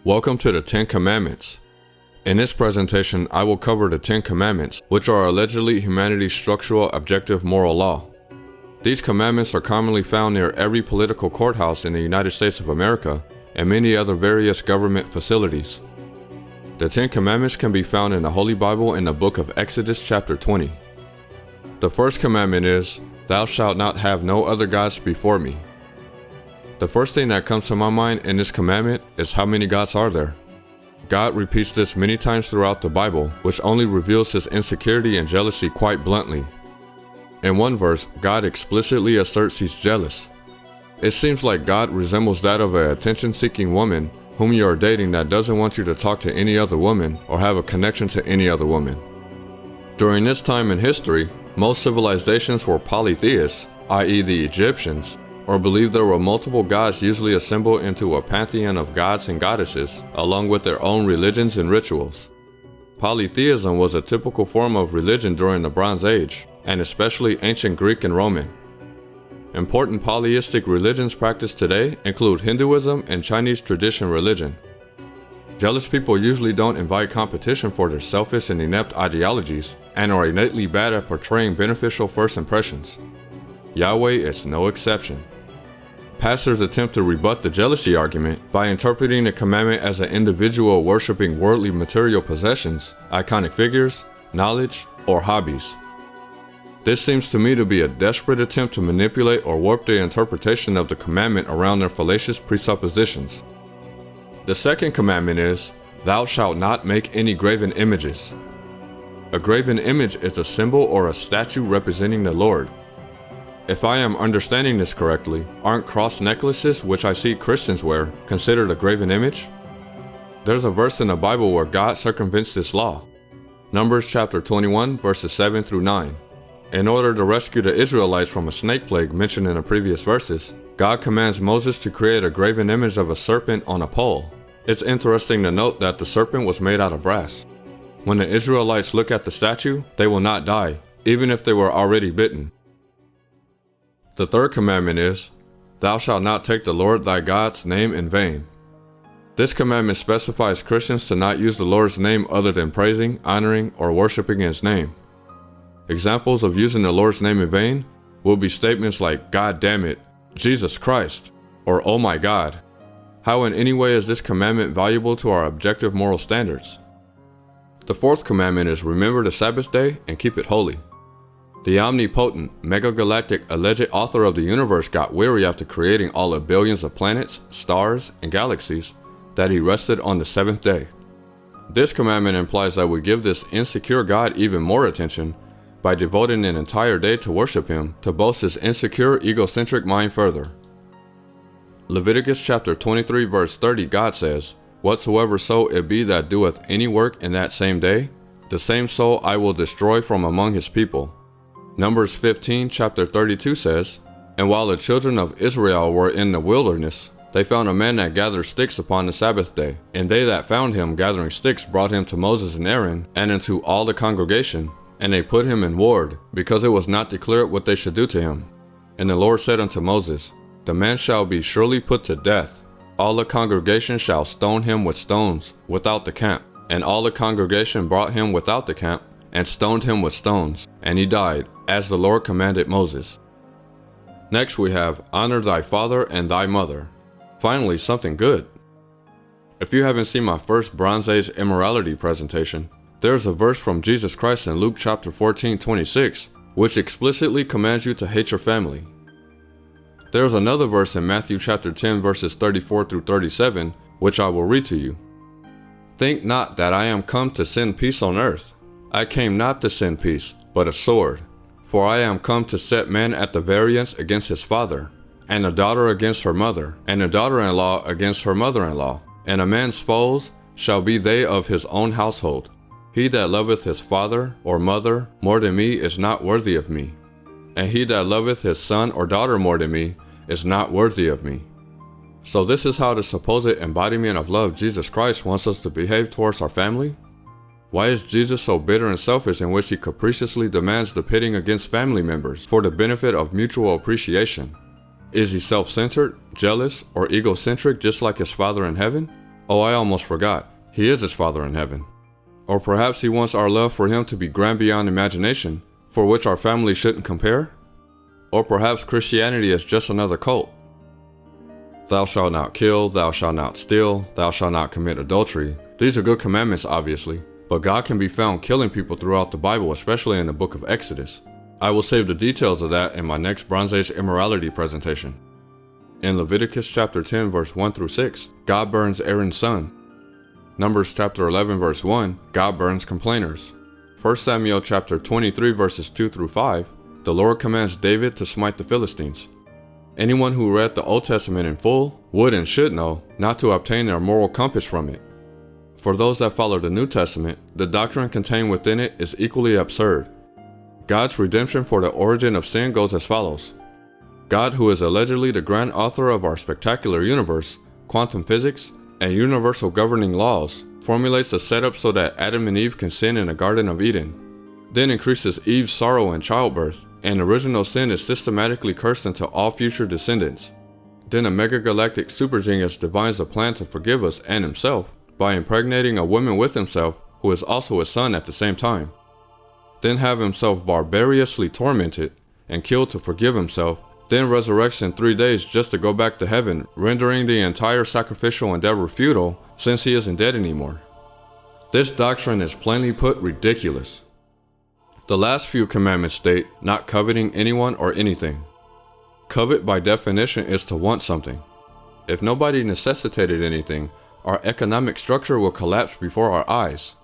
Welcome to the 10 Commandments. In this presentation, I will cover the 10 Commandments, which are allegedly humanity's structural objective moral law. These commandments are commonly found near every political courthouse in the United States of America and many other various government facilities. The 10 Commandments can be found in the Holy Bible in the book of Exodus chapter 20. The first commandment is, "Thou shalt not have no other gods before me." The first thing that comes to my mind in this commandment is how many gods are there? God repeats this many times throughout the Bible, which only reveals his insecurity and jealousy quite bluntly. In one verse, God explicitly asserts he's jealous. It seems like God resembles that of an attention-seeking woman whom you are dating that doesn't want you to talk to any other woman or have a connection to any other woman. During this time in history, most civilizations were polytheists, i.e. the Egyptians, or believed there were multiple gods usually assembled into a pantheon of gods and goddesses, along with their own religions and rituals. Polytheism was a typical form of religion during the Bronze Age, and especially ancient Greek and Roman. Important polytheistic religions practiced today include Hinduism and Chinese tradition religion. Jealous people usually don't invite competition for their selfish and inept ideologies, and are innately bad at portraying beneficial first impressions. Yahweh is no exception. Pastors attempt to rebut the jealousy argument by interpreting the commandment as an individual worshiping worldly material possessions, iconic figures, knowledge, or hobbies. This seems to me to be a desperate attempt to manipulate or warp the interpretation of the commandment around their fallacious presuppositions. The second commandment is, "Thou shalt not make any graven images." A graven image is a symbol or a statue representing the Lord. If I am understanding this correctly, aren't cross necklaces, which I see Christians wear, considered a graven image? There's a verse in the Bible where God circumvents this law. Numbers chapter 21, verses 7 through 9. In order to rescue the Israelites from a snake plague mentioned in the previous verses, God commands Moses to create a graven image of a serpent on a pole. It's interesting to note that the serpent was made out of brass. When the Israelites look at the statue, they will not die, even if they were already bitten. The third commandment is, "Thou shalt not take the Lord thy God's name in vain." This commandment specifies Christians to not use the Lord's name other than praising, honoring, or worshiping his name. Examples of using the Lord's name in vain will be statements like, "God damn it," "Jesus Christ," or "Oh my God." How in any way is this commandment valuable to our objective moral standards? The fourth commandment is, "Remember the Sabbath day and keep it holy." The omnipotent, mega-galactic alleged author of the universe got weary after creating all the billions of planets, stars, and galaxies that he rested on the seventh day. This commandment implies that we give this insecure God even more attention by devoting an entire day to worship him, to boast his insecure, egocentric mind further. Leviticus chapter 23 verse 30, God says, "Whatsoever soul it be that doeth any work in that same day, the same soul I will destroy from among his people." Numbers 15 chapter 32 says, "And while the children of Israel were in the wilderness, they found a man that gathered sticks upon the Sabbath day. And they that found him gathering sticks brought him to Moses and Aaron, and unto all the congregation, and they put him in ward, because it was not declared what they should do to him. And the Lord said unto Moses, The man shall be surely put to death. All the congregation shall stone him with stones without the camp. And all the congregation brought him without the camp, and stoned him with stones, and he died, as the Lord commanded Moses." Next we have, "Honor thy father and thy mother." Finally, something good. If you haven't seen my first Bronze Age immorality presentation, there's a verse from Jesus Christ in Luke chapter 14:26, which explicitly commands you to hate your family. There's another verse in Matthew chapter 10 verses 34 through 37, which I will read to you. "Think not that I am come to send peace on earth. I came not to send peace, but a sword. For I am come to set man at the variance against his father, and a daughter against her mother, and a daughter-in-law against her mother-in-law. And a man's foes shall be they of his own household. He that loveth his father or mother more than me is not worthy of me. And he that loveth his son or daughter more than me is not worthy of me." So this is how the supposed embodiment of love Jesus Christ wants us to behave towards our family? Why is Jesus so bitter and selfish in which he capriciously demands the pitting against family members for the benefit of mutual appreciation? Is he self-centered, jealous, or egocentric just like his Father in heaven? Oh, I almost forgot. He is his Father in heaven. Or perhaps he wants our love for him to be grand beyond imagination, for which our family shouldn't compare? Or perhaps Christianity is just another cult. Thou shalt not kill, thou shalt not steal, thou shalt not commit adultery. These are good commandments, obviously, but God can be found killing people throughout the Bible, especially in the book of Exodus. I will save the details of that in my next Bronze Age immorality presentation. In Leviticus chapter 10 verse 1 through 6, God burns Aaron's son. Numbers chapter 11 verse 1, God burns complainers. 1 Samuel chapter 23 verses 2 through 5, the Lord commands David to smite the Philistines. Anyone who read the Old Testament in full would and should know not to obtain their moral compass from it. For those that follow the New Testament, the doctrine contained within it is equally absurd. God's redemption for the origin of sin goes as follows. God, who is allegedly the grand author of our spectacular universe, quantum physics, and universal governing laws, formulates a setup so that Adam and Eve can sin in the Garden of Eden, then increases Eve's sorrow in childbirth, and original sin is systematically cursed into all future descendants. Then a megagalactic supergenius divines a plan to forgive us and himself by impregnating a woman with himself who is also his son at the same time. Then have himself barbarously tormented and killed to forgive himself, then resurrects in 3 days just to go back to heaven, rendering the entire sacrificial endeavor futile since he isn't dead anymore. This doctrine is plainly put ridiculous. The last few commandments state not coveting anyone or anything. Covet by definition is to want something. If nobody necessitated anything, our economic structure will collapse before our eyes.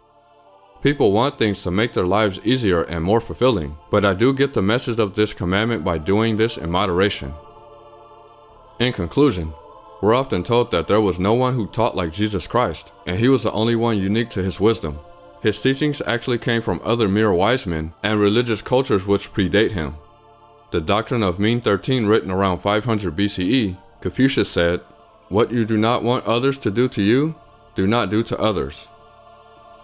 People want things to make their lives easier and more fulfilling, but I do get the message of this commandment by doing this in moderation. In conclusion, we're often told that there was no one who taught like Jesus Christ, and he was the only one unique to his wisdom. His teachings actually came from other mere wise men and religious cultures which predate him. The doctrine of mean 13 written around 500 BCE, Confucius said, "What you do not want others to do to you, do not do to others."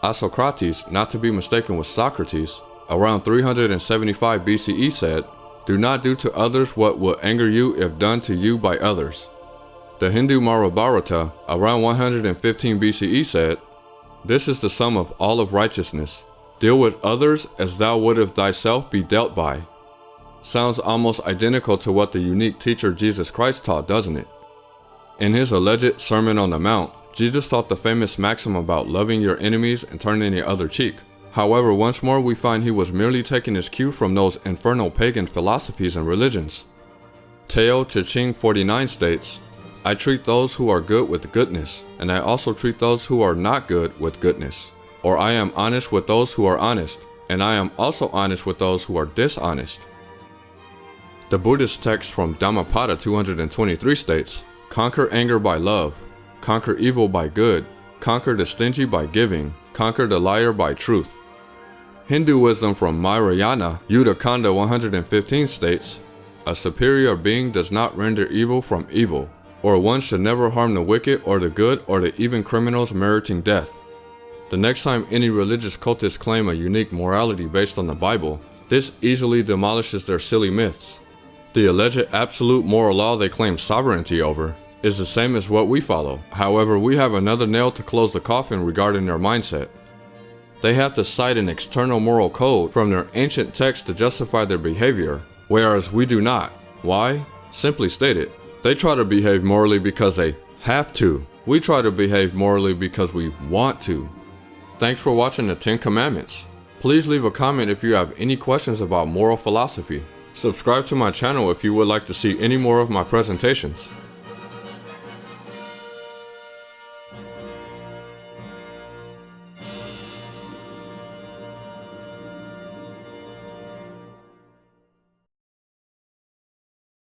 Isocrates, not to be mistaken with Socrates, around 375 BCE said, "Do not do to others what will anger you if done to you by others." The Hindu Mahabharata, around 115 BCE said, "This is the sum of all of righteousness. Deal with others as thou wouldst thyself be dealt by." Sounds almost identical to what the unique teacher Jesus Christ taught, doesn't it? In his alleged Sermon on the Mount, Jesus taught the famous maxim about loving your enemies and turning the other cheek. However, once more we find he was merely taking his cue from those infernal pagan philosophies and religions. Tao Te Ching 49 states, "I treat those who are good with goodness, and I also treat those who are not good with goodness. Or I am honest with those who are honest, and I am also honest with those who are dishonest." The Buddhist text from Dhammapada 223 states, "Conquer anger by love, conquer evil by good, conquer the stingy by giving, conquer the liar by truth." Hindu wisdom from Mahayana Udakanda 115 states, "A superior being does not render evil from evil, or one should never harm the wicked or the good or the even criminals meriting death." The next time any religious cultists claim a unique morality based on the Bible, this easily demolishes their silly myths. The alleged absolute moral law they claim sovereignty over is the same as what we follow. However, we have another nail to close the coffin regarding their mindset. They have to cite an external moral code from their ancient text to justify their behavior, whereas we do not. Why? Simply stated, they try to behave morally because they have to. We try to behave morally because we want to. Thanks for watching the 10 Commandments. Please leave a comment if you have any questions about moral philosophy. Subscribe to my channel if you would like to see any more of my presentations.